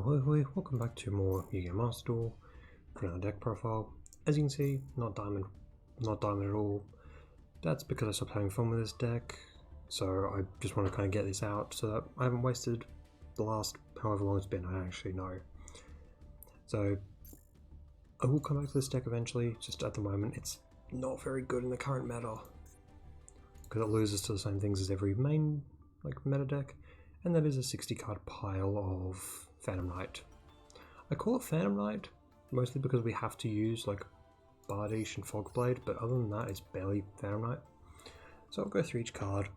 Ahoy hoy, welcome back to more Yu-Gi-Oh! Master Duel for another deck profile. As you can see, not diamond at all. That's because I stopped having fun with this deck, so I just want to kind of get this out so that I haven't wasted the last however long it's been, I actually know. So I will come back to this deck eventually, just at the moment it's not very good in the current meta, because it loses to the same things as every main meta deck, and that is a 60 card pile of Phantom Knight. I call it Phantom Knight mostly because we have to use Bardiche and Fogblade, but other than that it's barely Phantom Knight. So I'll go through each card,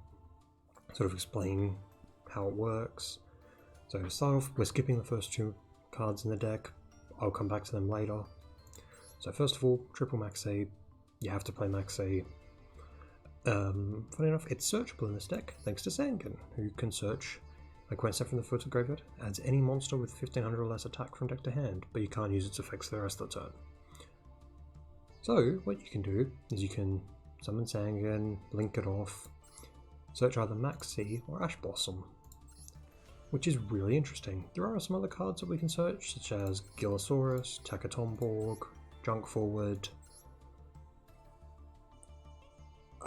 sort of explain how it works. So to start off, we're skipping the first two cards in the deck. I'll come back to them later. So first of all, triple Maxi. You have to play Maxi. Funny enough, it's searchable in this deck thanks to Sangan, who can search when step from the foot to graveyard, adds any monster with 1500 or less attack from deck to hand, but you can't use its effects for the rest of the turn. So what you can do is you can summon Sangan, link it off, search either Maxi or Ash Blossom, which is really interesting. There are some other cards that we can search, such as Gilasaurus, Takatomborg, Junk Forward.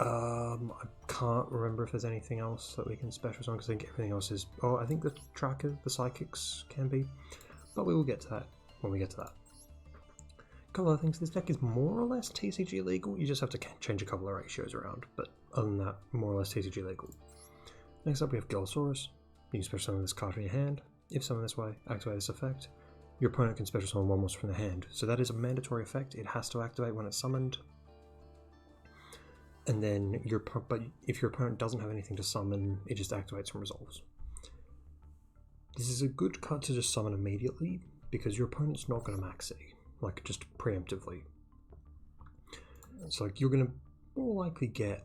I can't remember if there's anything else that we can special summon, because I think everything else is... Oh, I think the tracker, the psychics can be, but we will get to that when we get to that. A couple other things, this deck is more or less TCG legal, you just have to change a couple of ratios around, but other than that, more or less TCG legal. Next up we have Gilasaurus. You can special summon this card from your hand. If summoned this way, activate this effect. Your opponent can special summon one monster from the hand, so that is a mandatory effect, it has to activate when it's summoned. And then but if your opponent doesn't have anything to summon, it just activates and resolves. This is a good card to just summon immediately, because your opponent's not going to Maxi, just preemptively. It's you're going to more likely they're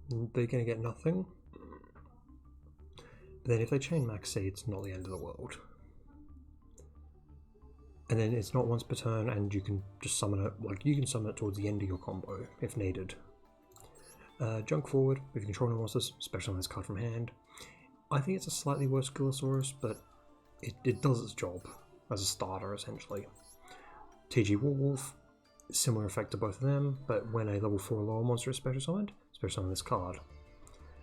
going to get nothing. But then if they chain Maxi, it's not the end of the world. And then it's not once per turn, and you can just summon it, you can summon it towards the end of your combo, if needed. Junk Forward, if you control no monsters, special summon this card from hand. I think it's a slightly worse Gilasaurus, but it does its job as a starter, essentially. TG Warwolf, similar effect to both of them, but when a level 4 or lower monster is special summoned, special summon this card.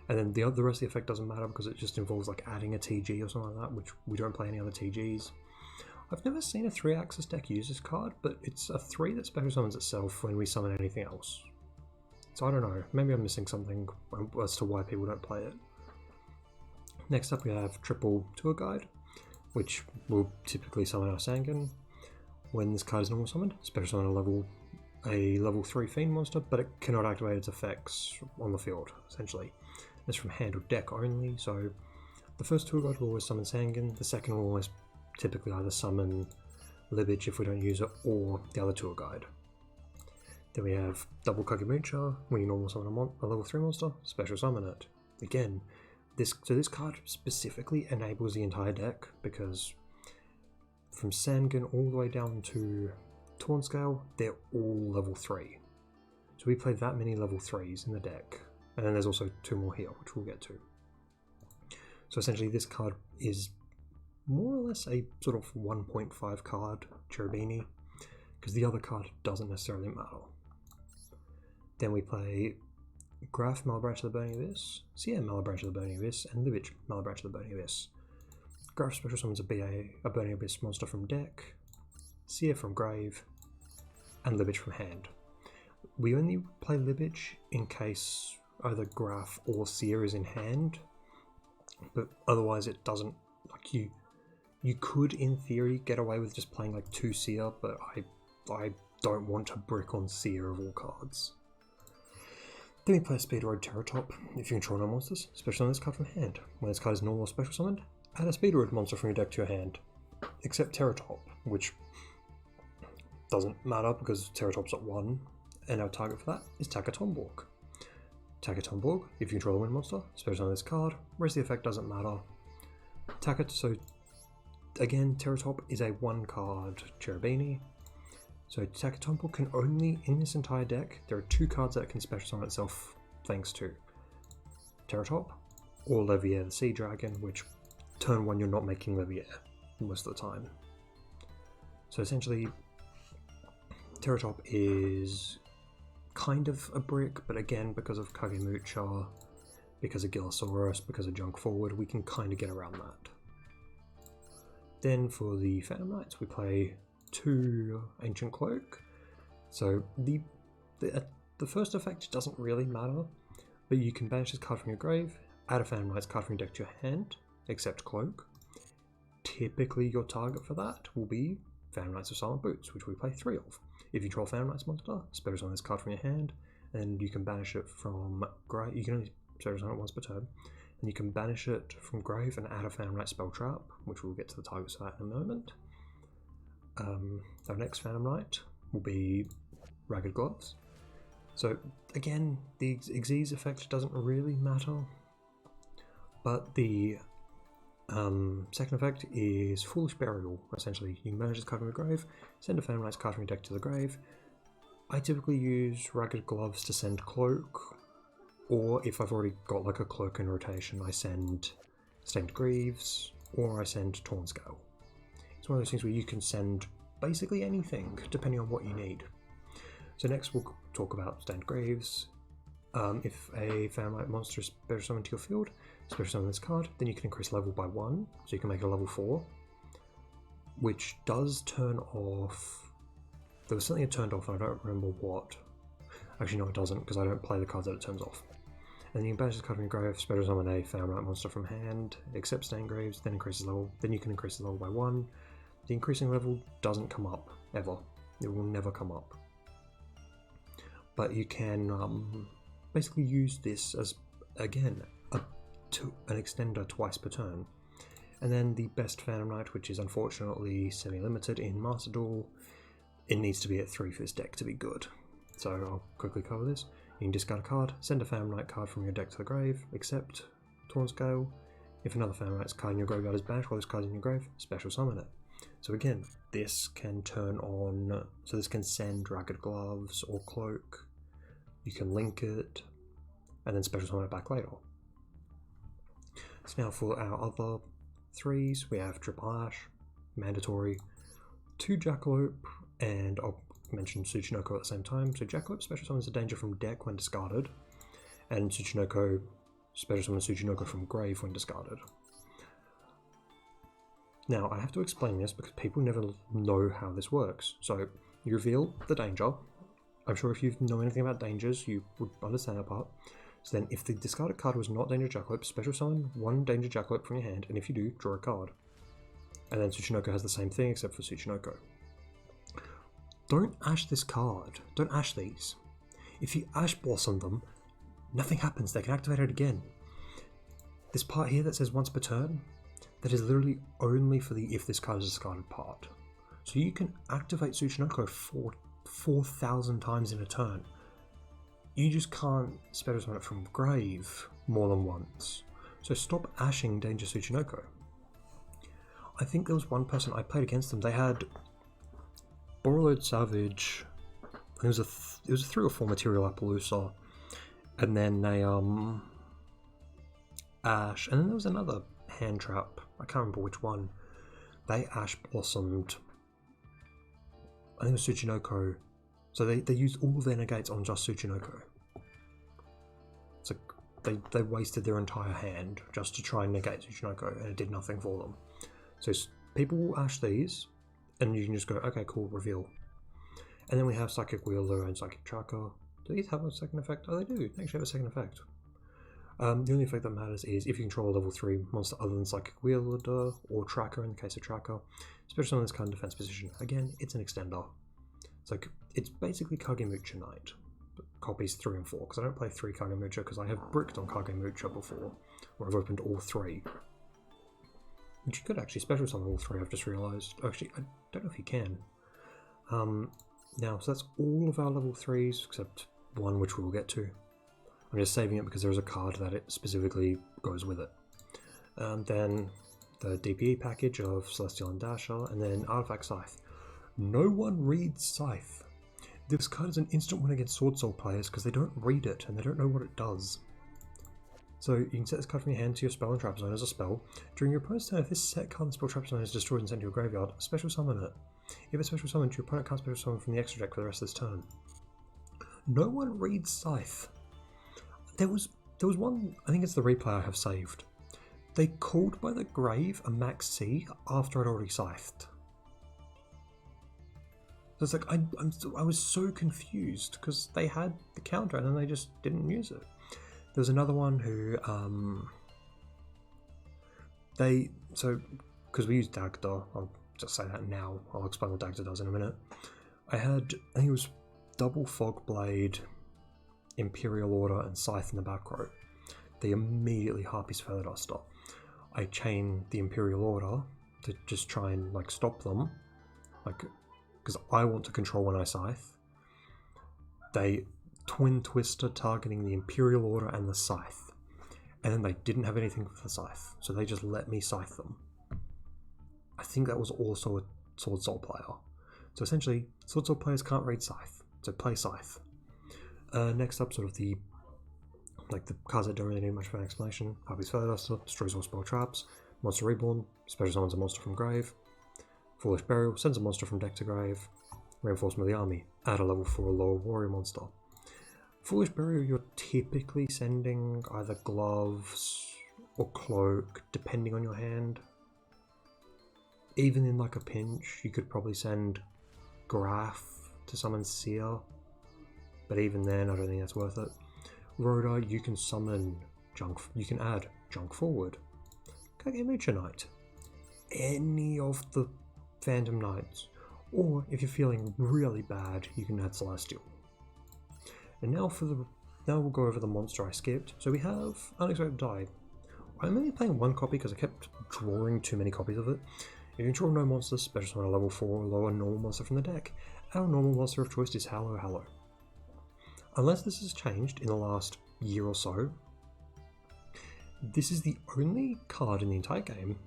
And then the rest of the effect doesn't matter because it just involves adding a TG or something like that, which we don't play any other TGs. I've never seen a 3-axis deck use this card, but it's a 3 that special summons itself when we summon anything else. So I don't know, maybe I'm missing something as to why people don't play it. Next up we have Triple Tour Guide, which will typically summon our Sangan. When this card is normal summoned, special summon a level 3 Fiend monster, but it cannot activate its effects on the field, essentially. It's from hand or deck only, so the first Tour Guide will always summon Sangan, the second will always typically either summon Libich if we don't use it, or the other Tour Guide. Then we have Double Kagemucha. When you normal summon a level 3 monster, special summon it. Again, this card specifically enables the entire deck, because from Sangan all the way down to Taunscale, they're all level 3. So we play that many level 3s in the deck, and then there's also 2 more here, which we'll get to. So essentially this card is more or less a sort of 1.5 card Cherubini, because the other card doesn't necessarily matter. Then we play Graf, Malebranch of the Burning Abyss, Seer, Malebranch of the Burning Abyss, and Libich, Malebranch of the Burning Abyss. Graf special summons a Burning Abyss monster from deck, Seer from grave, and Libich from hand. We only play Libich in case either Graf or Seer is in hand, but otherwise it doesn't, you could in theory get away with just playing 2 Seer, but I don't want to brick on Seer of all cards. Then we play Speed Road Terratop. If you control no monsters, special summon this card from hand. When this card is normal or special summoned, add a Speed Road monster from your deck to your hand, except Terratop, which doesn't matter because Terratop's at 1, and our target for that is Takatomborg. Takatomborg, if you control a wind monster, special summon this card. Rest of the effect doesn't matter. So again, Terratop is a 1-card Cherubini. So Takatomborg can only, in this entire deck, there are 2 cards that can special summon itself thanks to Terratop or Levier the Sea Dragon, which turn 1 you're not making Levier most of the time. So essentially, Terratop is kind of a brick, but again, because of Kagemucha, because of Gilosaurus, because of Junk Forward, we can kind of get around that. Then for the Phantom Knights, we play 2 Ancient Cloak. So the first effect doesn't really matter, but you can banish this card from your grave, add a Phantom Knights card from your deck to your hand, except Cloak. Typically your target for that will be Phantom Knights of Silent Boots, which we play 3 of. If you draw a Phantom Knights monster, special summon this card from your hand, and you can banish it from grave. You can only special summon it once per turn, and you can banish it from grave and add a Phantom Knight spell trap, which we'll get to the targets for that in a moment. Our next Phantom Knight will be Ragged Gloves. So again, the Xyz effect doesn't really matter, but the second effect is Foolish Burial. Essentially, you can banish this card from your grave, send a Phantom Knight's card from your deck to the grave. I typically use Ragged Gloves to send Cloak, or if I've already got like a Cloak in rotation, I send Stained Greaves, or I send Torn Scale. It's one of those things where you can send basically anything, depending on what you need. So next we'll talk about Stained Greaves. If a Phantom Knight monster is special summoned to your field, special summon this card, then you can increase level by 1, so you can make it a level 4, which does turn off. There was something it turned off, and I don't remember what. Actually, no, it doesn't, because I don't play the cards that it turns off. And you can banish this card from your grave, special summon a Phantom Knight monster from hand, except Stained Greaves, then increases level. Then you can increase the level by 1. The increasing level doesn't come up ever. It will never come up. But you can basically use this as, again, an extender twice per turn. And then the best Phantom Knight, which is unfortunately semi-limited in Master Duel, it needs to be at 3 for this deck to be good. So I'll quickly cover this. You can discard a card, send a Phantom Knight card from your deck to the grave, except Torn Scale. If another Phantom Knight's card in your graveyard is banished while this card's in your grave, special summon it. So again, this can turn on, so this can send Ragged Gloves or Cloak. You can link it, and then special summon it back later. So now for our other 3s, we have Triple Ash, mandatory, 2 Jackalope, and I'll mention Tsuchinoko at the same time. So Jackalope special summons a danger from deck when discarded, and Tsuchinoko special summons Tsuchinoko from grave when discarded. Now I have to explain this because people never know how this works. So you reveal the danger. I'm sure if you know anything about dangers, you would understand that part. So then if the discarded card was not Danger Jackalope, special summon 1 Danger Jackalope from your hand, and if you do, draw a card. And then Tsuchinoko has the same thing except for Tsuchinoko. Don't ash this card. Don't ash these. If you Ash Blossom them, nothing happens. They can activate it again. This part here that says once per turn, that is literally only for the if this card is discarded part. So you can activate Tsuchinoko 4,000 times in a turn. You just can't special summon it from grave more than once. So stop ashing Danger Tsuchinoko. I think there was one person I played against them. They had Borrowed Savage. It was a 3 or 4 material Appaloosa, and then they Ash, and then there was another hand trap. I can't remember which one. They Ash Blossomed. I think it was Tsuchinoko. So they used all their negates on just Tsuchinoko. So they wasted their entire hand just to try and negate Tsuchinoko, and it did nothing for them. So people will Ash these, and you can just go, okay, cool, reveal. And then we have Psychic Wielder and Psychic Tracker. Do these have a second effect? Oh, they do. They actually have a second effect. The only effect that matters is if you control a level 3 monster other than Psychic Wielder or Tracker in the case of Tracker, especially on this kind of defense position. Again, it's an extender. It's basically Kagemucha Knight, copies 3 and 4, because I don't play 3 Kagemucha because I have bricked on Kagemucha before, where I've opened all 3. Which you could actually special summon all 3, I've just realised. Actually, I don't know if you can. Now, so that's all of our level 3s, except one which we will get to. I'm just saving it because there is a card that it specifically goes with it. Then the DPE package of Celestial and Dasher, and then Artifact Scythe. No one reads Scythe. This card is an instant win against Sword Soul players because they don't read it and they don't know what it does. So you can set this card from your hand to your spell and trap zone as a spell. During your opponent's turn, if this set card and spell trap zone is destroyed and sent to your graveyard, special summon it. If it's special summoned, your opponent can't special summon from the extra deck for the rest of this turn. No one reads Scythe. There was one, I think it's the replay I have saved. They called by the grave a max C after I'd already scythed. So it's like, I was so confused because they had the counter and then they just didn't use it. There was another one who, because we use Dagda, I'll just say that now, I'll explain what Dagda does in a minute. I think it was double Fogblade, Imperial Order, and Scythe in the back row. They immediately Harpy's Feather Duster. I chain the Imperial Order to just try and like stop them, like because I want to control when I Scythe. They Twin Twister targeting the Imperial Order and the Scythe, and then they didn't have anything for the Scythe, so they just let me Scythe them. I think that was also a Sword Soul player. So essentially, Sword Soul players can't read Scythe, so play Scythe. Next up, sort of the cards that don't really need much of an explanation. Harpy's Feather Duster, destroys all spell traps. Monster Reborn, special summons a monster from grave. Foolish Burial, sends a monster from deck to grave. Reinforcement of the army, add a level 4 lower warrior monster. Foolish Burial, you're typically sending either gloves or cloak, depending on your hand. Even in like a pinch, you could probably send Graph to summon Seer, but even then, I don't think that's worth it. Rhoda, you can summon Junk. You can add Junk Forward, Kagemucha Knight, any of the Phantom Knights, or if you're feeling really bad, you can add Celestial. And now we'll go over the monster I skipped. So we have Unexpected Die. I'm only playing one copy because I kept drawing too many copies of it. If you draw no monsters, special summon a level 4 or lower normal monster from the deck. Our normal monster of choice is Hallow Hallow. Unless this has changed in the last year or so, this is the only card in the entire game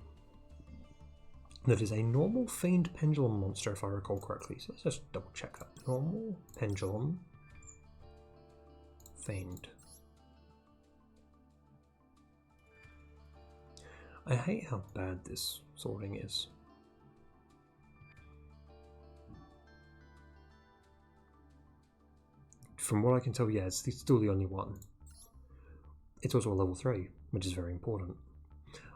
that is a normal Fiend Pendulum monster, if I recall correctly. So let's just double check that. Normal Pendulum Fiend. I hate how bad this sorting is. From what I can tell, yeah, it's still the only one. It's also a level 3, which is very important.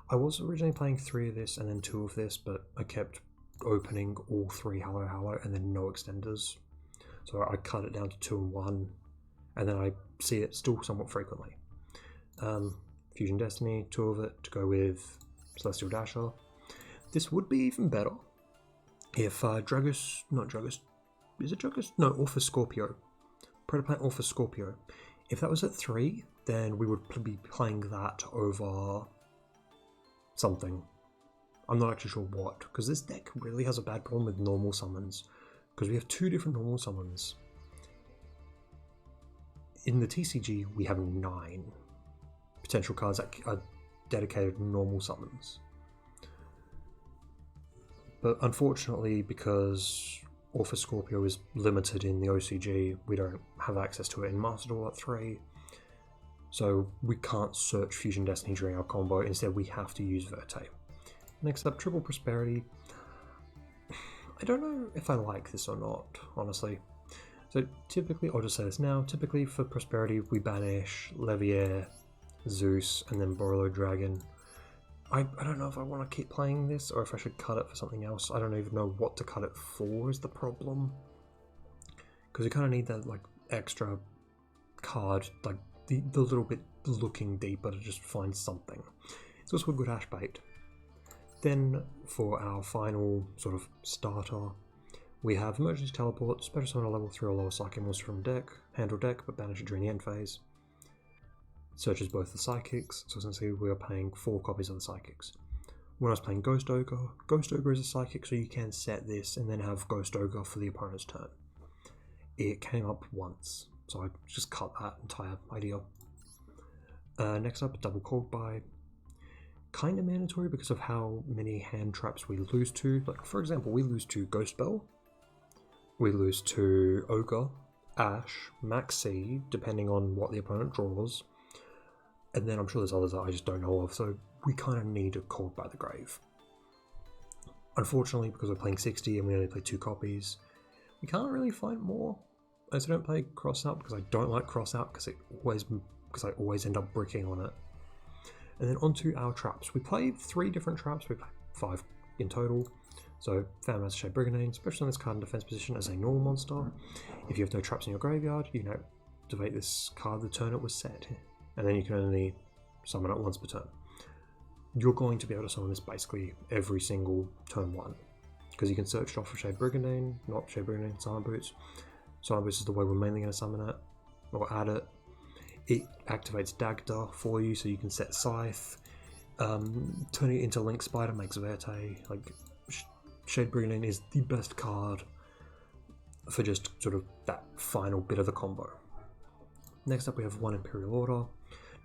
I was originally playing 3 of this and then 2 of this, but I kept opening all 3 Hallow Hallow and then no extenders. So I cut it down to 2 and 1, and then I see it still somewhat frequently. Fusion Destiny, 2 of it to go with Celestial Dasher. This would be even better if Orpha Scorpio. Predaplant Orpha Scorpio. If that was at 3, then we would be playing that over something. I'm not actually sure what, because this deck really has a bad problem with normal summons, because we have 2 different normal summons. In the TCG, we have 9 potential cards that are dedicated normal summons. But unfortunately, because Orpha Scorpio is limited in the OCG, we don't have access to it in Master Duel at 3, so we can't search Fusion Destiny during our combo. Instead, we have to use Verte. Next up, Triple Prosperity. I don't know if I like this or not, honestly. So typically, I'll just say this now, typically for Prosperity, we banish Levier, Zeus, and then Borolo Dragon. I don't know if I want to keep playing this or if I should cut it for something else. I don't even know what to cut it for is the problem. Because you kind of need that like extra card, like the little bit looking deeper to just find something. It's also a good hash bait. Then for our final sort of starter, we have Emergency Teleport, special summon a level 3 or lower Psychic monster from deck, handle deck but banish it during the end phase. Searches both the Psychics, so essentially we are playing 4 copies of the Psychics. When I was playing Ghost Ogre is a Psychic, so you can set this and then have Ghost Ogre for the opponent's turn. It came up once, so I just cut that entire idea. Next up, Double Cold Buy. Kind of mandatory because of how many hand traps we lose to. Like, for example, we lose to Ghost Bell, we lose to Ogre, Ash, Maxi, depending on what the opponent draws, And then I'm sure there's others that I just don't know of, so we kind of need a Called by the Grave. Unfortunately, because we're playing 60 and we only play 2 copies, we can't really find more. I don't play Cross Out because I don't like Cross Out because I always end up bricking on it. And then onto our traps. We play 3 different traps, we play 5 in total. So, Found Master Shade Brigandine, special on this card in defense position as a normal monster. If you have no traps in your graveyard, you can activate this card the turn it was set. And then you can only summon it once per turn. You're going to be able to summon this basically every single turn 1. Because you can search it off for Shade Brigandine, not Shade Brigandine, Silent Boots. Silent Boots is the way we're mainly going to summon it, or add it. It activates Dagda for you, so you can set Scythe. Turning it into Link Spider makes Verte. Like, Shade Brigandine is the best card for just sort of that final bit of the combo. Next up we have 1 Imperial Order.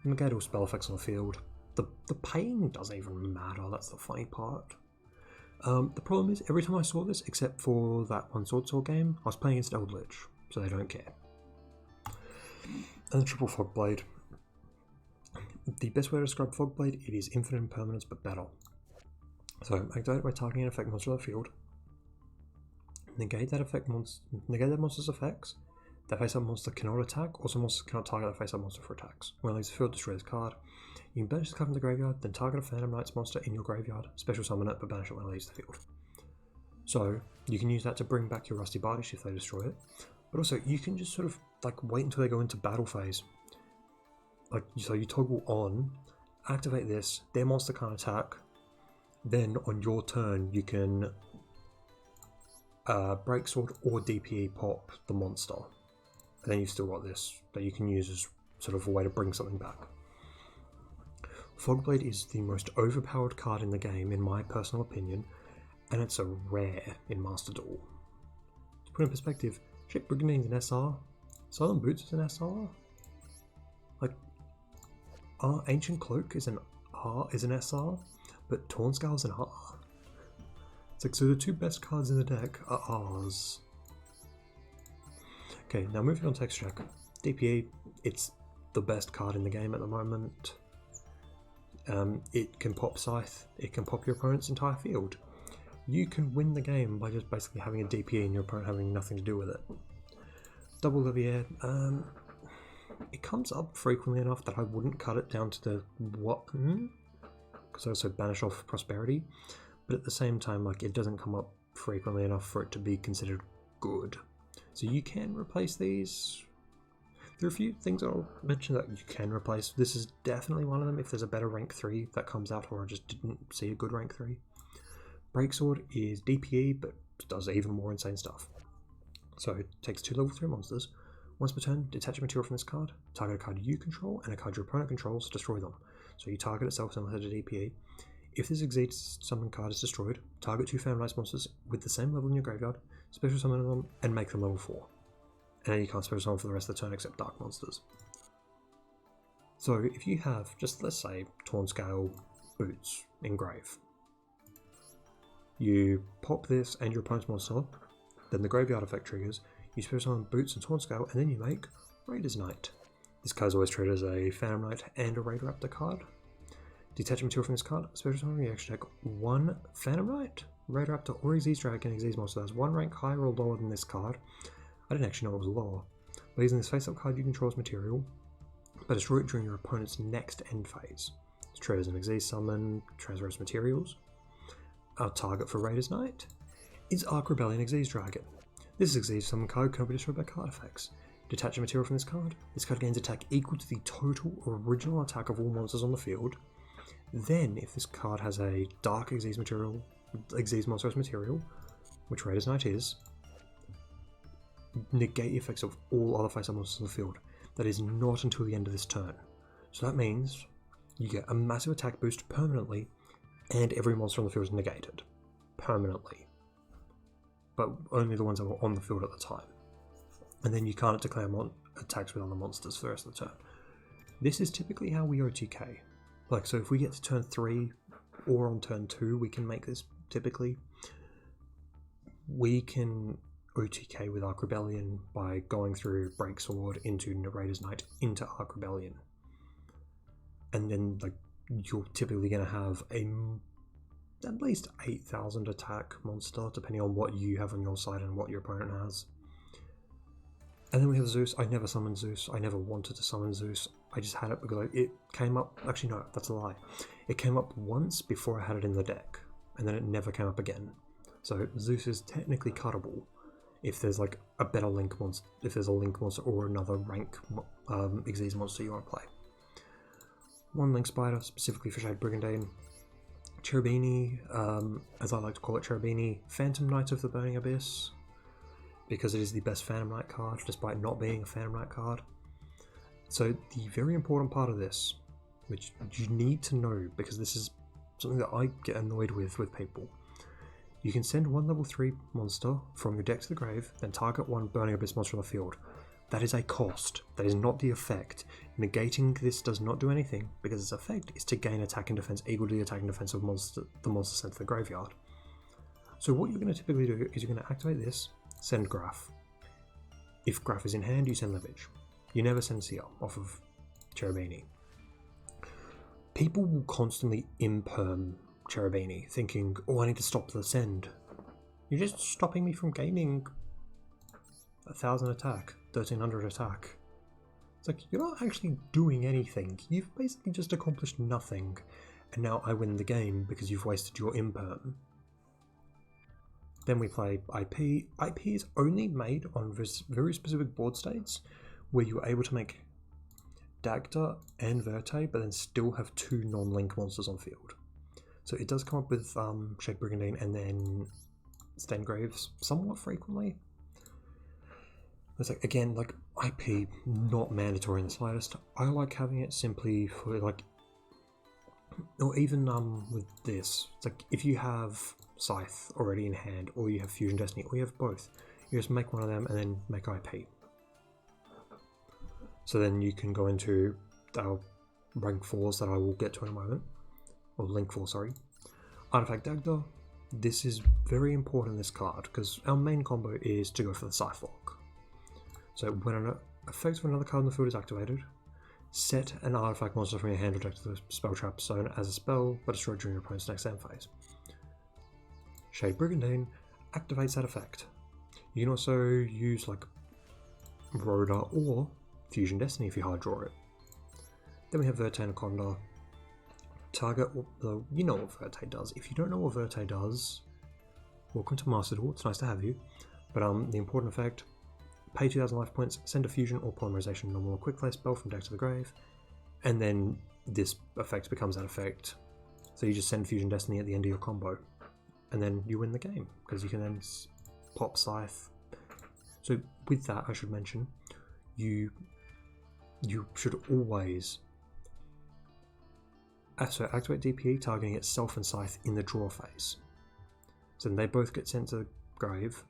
Negate all spell effects on the field. The paying doesn't even matter, that's the funny part. The problem is, every time I saw this, except for that one Sword game, I was playing against Eldritch, so they don't care. And the Triple Fogblade. The best way to describe Fogblade, it is infinite impermanence, but better. So, activate it by targeting an effect monster on the field. Negate that monster's effects. That face-up monster cannot attack, also monsters cannot target that face-up monster for attacks. When it leaves the field, destroy this card. You can banish this card from the graveyard, then target a Phantom Knights monster in your graveyard, special summon it, but banish it when it leaves the field. So, you can use that to bring back your Rusty Bardish if they destroy it, but also you can just sort of like wait until they go into battle phase. Like, so you toggle on, activate this, their monster can't attack, then on your turn you can Break Sword or DPE pop the monster. And then you've still got this that you can use as sort of a way to bring something back. Fogblade is the most overpowered card in the game, in my personal opinion, and it's a rare in Master Duel. To put in perspective, Shade Brigandine's an SR, Silent Boots is an SR, like, Ancient Cloak is an SR, but Tornscale's an R. It's like, so the 2 best cards in the deck are R's. Okay, now moving on to Extract. DPE, it's the best card in the game at the moment. It can pop Scythe, it can pop your opponent's entire field. You can win the game by just basically having a DPE and your opponent having nothing to do with it. Double Levier, it comes up frequently enough that I wouldn't cut it down to the because I also banish off Prosperity, but at the same time, like, it doesn't come up frequently enough for it to be considered good. So you can replace these. There are a few things I'll mention that you can replace. This is definitely one of them if there's a better rank 3 that comes out, or I just didn't see a good rank 3. Breaksword is DPE, but does even more insane stuff. So it takes 2 level 3 monsters. Once per turn, detach a material from this card, target a card you control and a card your opponent controls, destroy them. So you target itself similar to DPE. If this exceeds summon card is destroyed, target 2 Phantom Knights monsters with the same level in your graveyard, special summon them, and make them level 4. And then you can't special summon for the rest of the turn except Dark Monsters. So if you have, just let's say, Tornscale Boots Engrave, you pop this and your opponent's monster, then the graveyard effect triggers, you special summon Boots and Tornscale, and then you make Raider's Knight. This card is always treated as a Phantom Knight and a Raider Raptor card. Detach a material from this card, special summon from your extra deck 1 Phantom Knight, Raider Raptor, or Xyz Dragon, Xyz monster that has 1 rank higher or lower than this card. I didn't actually know it was lower. By using this face-up card you control as material, but destroy it during your opponent's next end phase. It's treated as an Xyz summon, transfer as materials. Our target for Raider's Knight is Arc Rebellion Xyz Dragon. This Xyz summon card cannot be destroyed by card effects. Detach a material from this card. This card gains attack equal to the total original attack of all monsters on the field. Then, if this card has a Dark Xyz monster as material, which Raider's Knight is, negate the effects of all other face-up monsters on the field. That is not until the end of this turn. So that means you get a massive attack boost permanently, and every monster on the field is negated. Permanently. But only the ones that were on the field at the time. And then you can't declare attacks with other monsters for the rest of the turn. This is typically how we OTK. Like, so if we get to turn 3 or on turn 2, we can make this typically. We can OTK with Arc Rebellion by going through Breaksword into Raider's Knight into Arc Rebellion. and then like you're typically going to have at least 8,000 attack monster, depending on what you have on your side and what your opponent has. And then we have Zeus. I never summoned Zeus. I never wanted to summon Zeus. I just had it because it came up. Actually, no, that's a lie. It came up once before I had it in the deck, and then it never came up again. So Zeus is technically cuttable if there's like a better link monster, if there's a link monster or another rank Xyz monster you want to play. One link spider specifically for Shade Brigandine. Cherubini, as I like to call it, Cherubini, Phantom Knight of the Burning Abyss, because it is the best Phantom Knight card, despite not being a Phantom Knight card. So the very important part of this, which you need to know, because this is something that I get annoyed with people. You can send one level 3 monster from your deck to the grave, then target one Burning Abyss monster on the field. That is a cost, that is not the effect. Negating this does not do anything, because its effect is to gain attack and defense equal to the attack and defense of the monster sent to the graveyard. So what you're going to typically do is you're going to activate this, send Graph. If Graph is in hand, you send Livage. You never send Seer off of Cherubini. People will constantly imperm Cherubini, thinking, oh, I need to stop the send. You're just stopping me from gaining 1,000 attack, 1,300 attack. It's like, you're not actually doing anything. You've basically just accomplished nothing, and now I win the game because you've wasted your imperm. Then we play IP. IP is only made on very specific board states where you're able to make Dagda and Verte, but then still have 2 non-link monsters on field. So it does come up with Shade Brigandine and then Staingraves somewhat frequently. It's like, again, like IP, not mandatory in the slightest. I like having it simply for like, or even with this, it's like if you have Scythe already in hand, or you have Fusion Destiny, or you have both, you just make one of them and then make IP. So then you can go into our rank 4s that I will get to in a moment, or link 4, sorry. Artifact Dagda. This is very important in this card because our main combo is to go for the Scythe Lock. So when an effect of another card in the field is activated, set an artifact monster from your hand or deck to the spell trap zone as a spell, but destroy during your opponent's next end phase. Shade Brigandine activates that effect. You can also use like Rhoda or Fusion Destiny if you hard draw it. Then we have Verte Anaconda. Target, you know what Verte does. If you don't know what Verte does, welcome to Master Duel, it's nice to have you. But the important effect, pay 2,000 life points, send a fusion or polymerization normal or quick play spell from deck to the grave, and then this effect becomes that effect. So you just send Fusion Destiny at the end of your combo, and then you win the game, because you can then pop Scythe. So with that, I should mention, you should always activate DPE targeting itself and Scythe in the draw phase. So then they both get sent to the grave.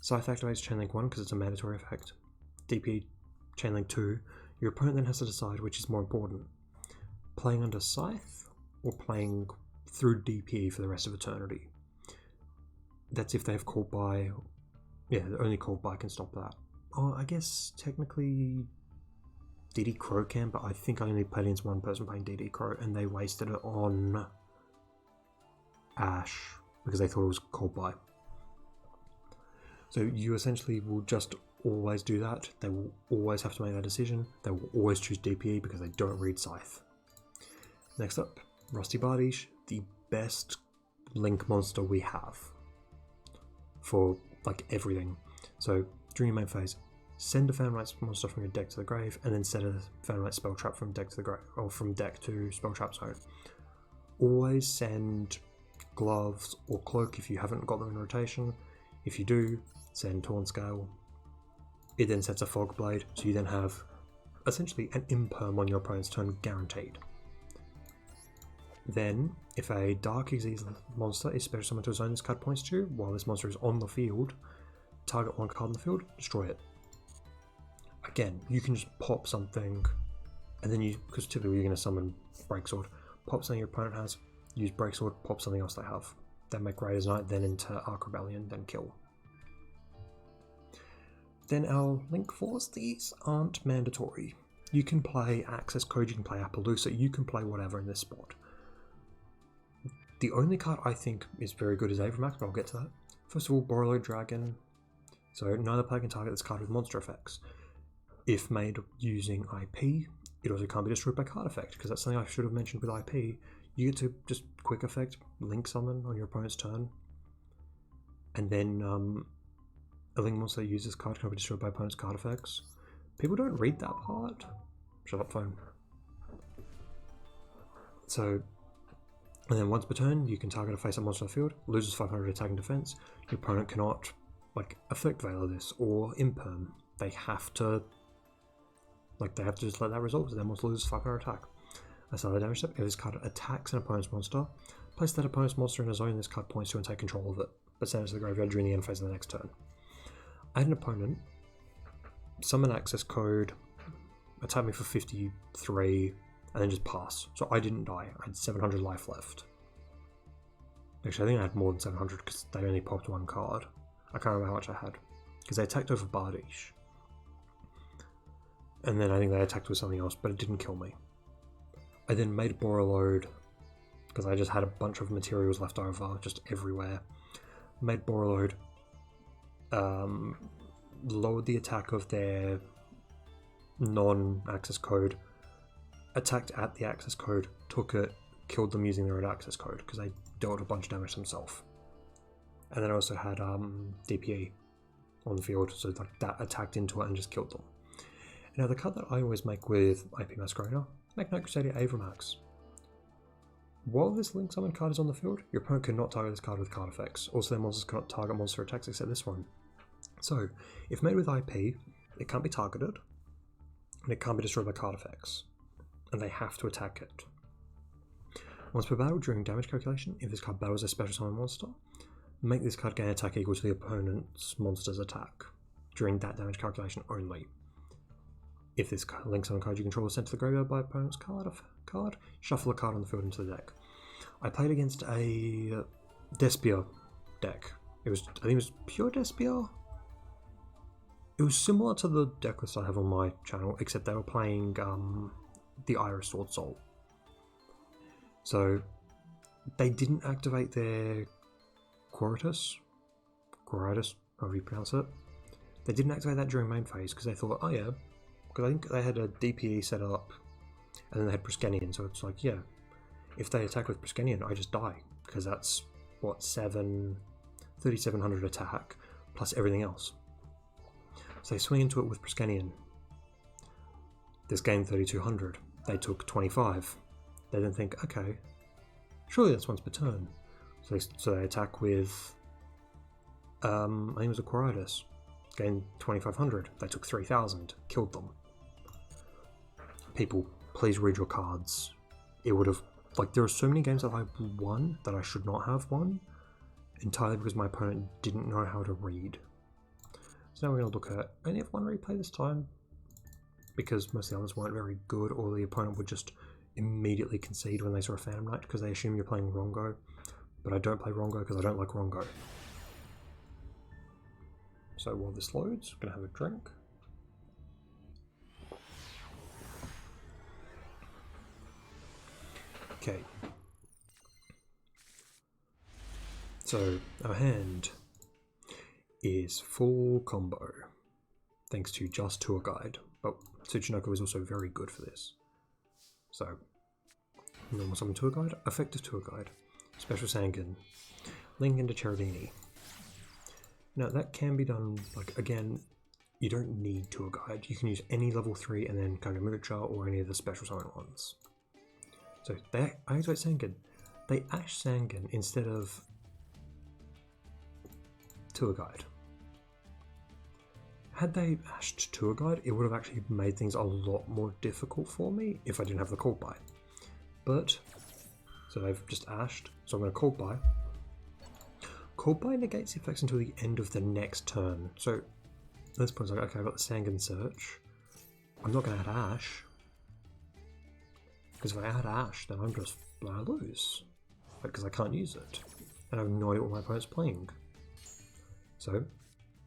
Scythe activates Chainlink 1 because it's a mandatory effect. DPE Chainlink 2. Your opponent then has to decide which is more important. Playing under Scythe or playing through DPE for the rest of eternity. That's if they have called by. Yeah, only called by can stop that. Oh, I guess technically DD Crow can, but I think I only played against one person playing DD Crow and they wasted it on Ash because they thought it was called by. So you essentially will just always do that. They will always have to make that decision. They will always choose DPE because they don't read Scythe. Next up, Rusty Bardish, the best link monster we have for like everything. So during your main phase, send a Phantom Knight monster from your deck to the grave, and then set a Phantom Knight spell trap from deck to the grave, or from deck to spell trap zone. Always send gloves or cloak if you haven't got them in rotation. If you do, send Torn Scale. It then sets a Fog Blade, so you then have essentially an imperm on your opponent's turn guaranteed. Then, if a Dark Xyz monster is special summoned to a zone this card points to, while this monster is on the field, target one card in the field, destroy it. Again, you can just pop something, and then because typically you're going to summon Breaksword, pop something your opponent has, use Breaksword, pop something else they have. Then make Raiders Knight, then into Arc Rebellion, then kill. Then our Link 4s, these aren't mandatory. You can play Access Code, you can play Appaloosa, you can play whatever in this spot. The only card I think is very good is Avramax, but I'll get to that. First of all, Borreload Dragon. So neither player can target this card with monster effects. If made using IP, it also can't be destroyed by card effect, because that's something I should have mentioned with IP. You get to just quick effect, link summon on your opponent's turn, and then a link monster that uses this card can be destroyed by opponent's card effects. People don't read that part. Shut up, phone. So, and then once per turn, you can target a face-up monster on the field, loses 500 attack and defense. Your opponent cannot, like, effect veil this or imperm. They have to just let that result, so their monster loses 500 attack. That's another damage step. If this card attacks an opponent's monster, place that opponent's monster in a zone this card points to and take control of it, but send it to the graveyard during the end phase of the next turn. I had an opponent summon Access Code, attack me for 53, and then just pass. So I didn't die. I had 700 life left. Actually, I think I had more than 700 because they only popped one card. I can't remember how much I had. Because they attacked over Bardish. And then I think they attacked with something else, but it didn't kill me. I then made Borreload, because I just had a bunch of materials left over, just everywhere. Made Borreload, lowered the attack of their non-access code, attacked at the access code, took it, killed them using their own access code, because they dealt a bunch of damage themselves. And then I also had DPE on the field, so like that attacked into it and just killed them. Now the card that I always make with IP Masquerader, make Night Crusader Avramax. While this Link Summon card is on the field, your opponent cannot target this card with card effects. Also, their monsters cannot target monster attacks except this one. So, if made with IP, it can't be targeted, and it can't be destroyed by card effects, and they have to attack it. Once per battle, during damage calculation, if this card battles a special summon monster, make this card gain attack equal to the opponent's monster's attack, during that damage calculation only. If this Link Summon card you control is sent to the graveyard by opponent's card, shuffle a card on the field into the deck. I played against a Despia deck. I think it was pure Despia. It was similar to the deck list I have on my channel, except they were playing the Iris Sword Soul. So they didn't activate their Quiritus, however you pronounce it. They didn't activate that during main phase because they thought, oh yeah, because I think they had a DPE set up, and then they had Priskenian, so it's like, yeah, if they attack with Priskenian, I just die, because that's, what, 3,700 attack, plus everything else. So they swing into it with Priskenian. This game 3,200. They took 25. They then think, okay, surely that's once per turn. So they attack with, I think it was a Quiritus. Gained 2,500. They took 3,000. Killed them. People, please read your cards. It would have, like, there are so many games that I won that I should not have won, entirely because my opponent didn't know how to read. So now we're going to look at, I only have one replay this time, because most of the others weren't very good, or the opponent would just immediately concede when they saw a Phantom Knight, because they assume you're playing Rhongo, but I don't play Rhongo because I don't like Rhongo. So while this loads, I'm going to have a drink. Okay. So our hand is full combo, thanks to just Tour Guide, but Tsuchinoko is also very good for this. So, normal summon Tour Guide, effective Tour Guide, special Sangan, link into Cheridini. Now that can be done, like, again, you don't need Tour Guide, you can use any level 3 and then Kagamucha or any of the special summon ones. So they activate Sangan. They Ash Sangan instead of Tour Guide. Had they Ashed Tour Guide, it would have actually made things a lot more difficult for me if I didn't have the Cold Buy. But, so they've just Ashed, so I'm going to Cold Buy. Cold Buy negates the effects until the end of the next turn. So at this point it's like, okay, I've got the Sangan Search. I'm not going to add Ash. Because if I add Ash, then I'm just I lose. Because I can't use it. And I have no idea what my opponent's playing. So,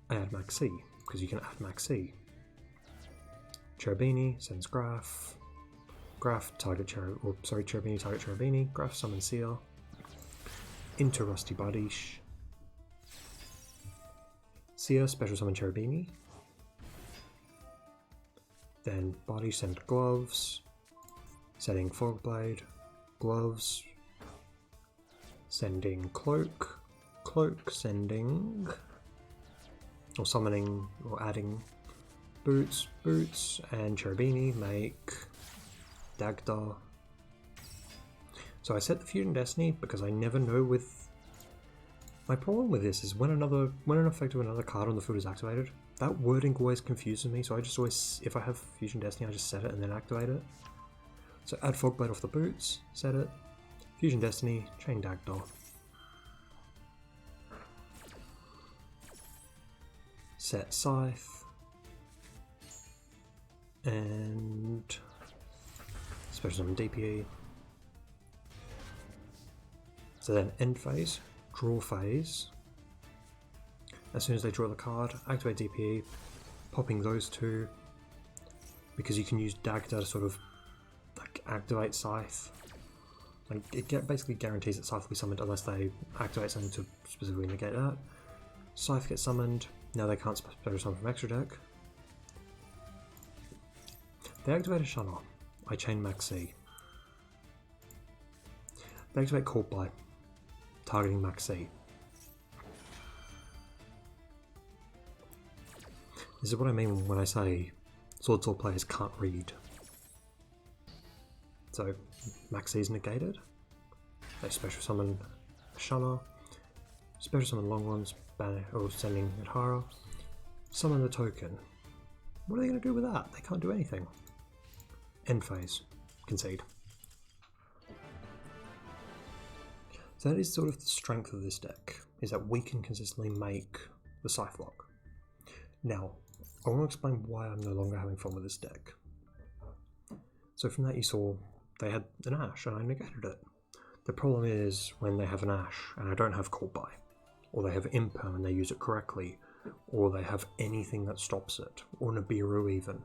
I add Maxi, because you can add Maxi. Cherubini sends Graph. Graph target Cherubini target Cherubini. Graph summon Seer. Into Rusty Bardiche. Seer special summon Cherubini. Then Bardiche send Gloves. Setting Fogblade. Gloves. Sending Cloak. Cloak sending... or summoning or adding Boots. Boots and Cherubini make Dagda. So I set the Fusion Destiny because I never know with... My problem with this is when an effect of another card on the field is activated, that wording always confuses me, so I just always, if I have Fusion Destiny, I just set it and then activate it. So add Fogblade off the Boots, set it, Fusion Destiny, chain Dagda. Set Scythe, and special summon DPE. So then end phase, draw phase. As soon as they draw the card, activate DPE, popping those two, because you can use Dagda to sort of like activate Scythe. Like it basically guarantees that Scythe will be summoned unless they activate something to specifically negate that. Scythe gets summoned. Now they can't special summon from extra deck. They activate a Shunner. I chain Maxi. They activate Called By, targeting Maxi. This is what I mean when I say Sword Sword players can't read. So Maxi is negated. They special summon Shunner. Special summon Long Ones, banner or sending Adhara. Summon the token. What are they going to do with that? They can't do anything. End phase. Concede. So that is sort of the strength of this deck, is that we can consistently make the Scythe Lock. Now, I want to explain why I'm no longer having fun with this deck. So from that you saw they had an Ash and I negated it. The problem is when they have an Ash and I don't have Called By, or they have Imperm and they use it correctly, or they have anything that stops it, or Nibiru even.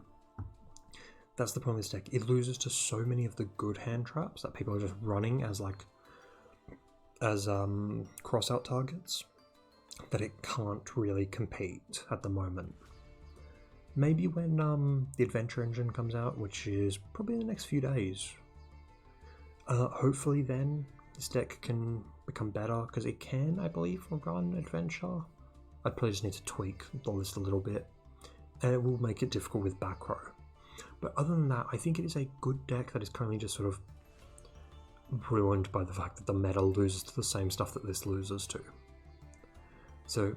That's the problem with this deck. It loses to so many of the good hand traps that people are just running as cross-out targets that it can't really compete at the moment. Maybe when the Adventure Engine comes out, which is probably in the next few days, hopefully then this deck can become better, because it can, I believe, run Adventure. I probably just need to tweak all this a little bit, and it will make it difficult with back row. But other than that, I think it is a good deck that is currently just sort of ruined by the fact that the meta loses to the same stuff that this loses to. So,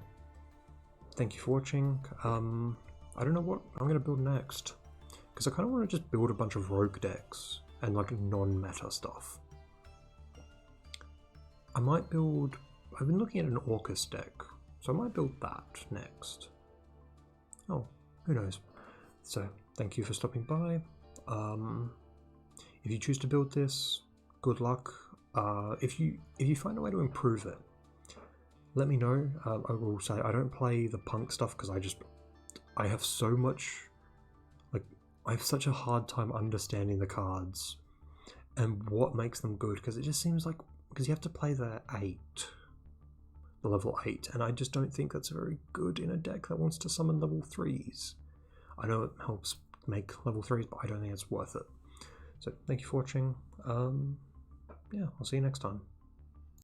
thank you for watching. I don't know what I'm going to build next, because I kind of want to just build a bunch of rogue decks and like non-meta stuff. I might build... I've been looking at an Orcus deck, so I might build that next. Oh, who knows. So, thank you for stopping by. If you choose to build this, good luck. If you find a way to improve it, let me know. I will say I don't play the punk stuff because I have so much... like, I have such a hard time understanding the cards and what makes them good, because it just seems like... because you have to play the level 8, and I just don't think that's very good in a deck that wants to summon level 3s. I know it helps make level 3s, but I don't think it's worth it. So thank you for watching. Yeah, I'll see you next time.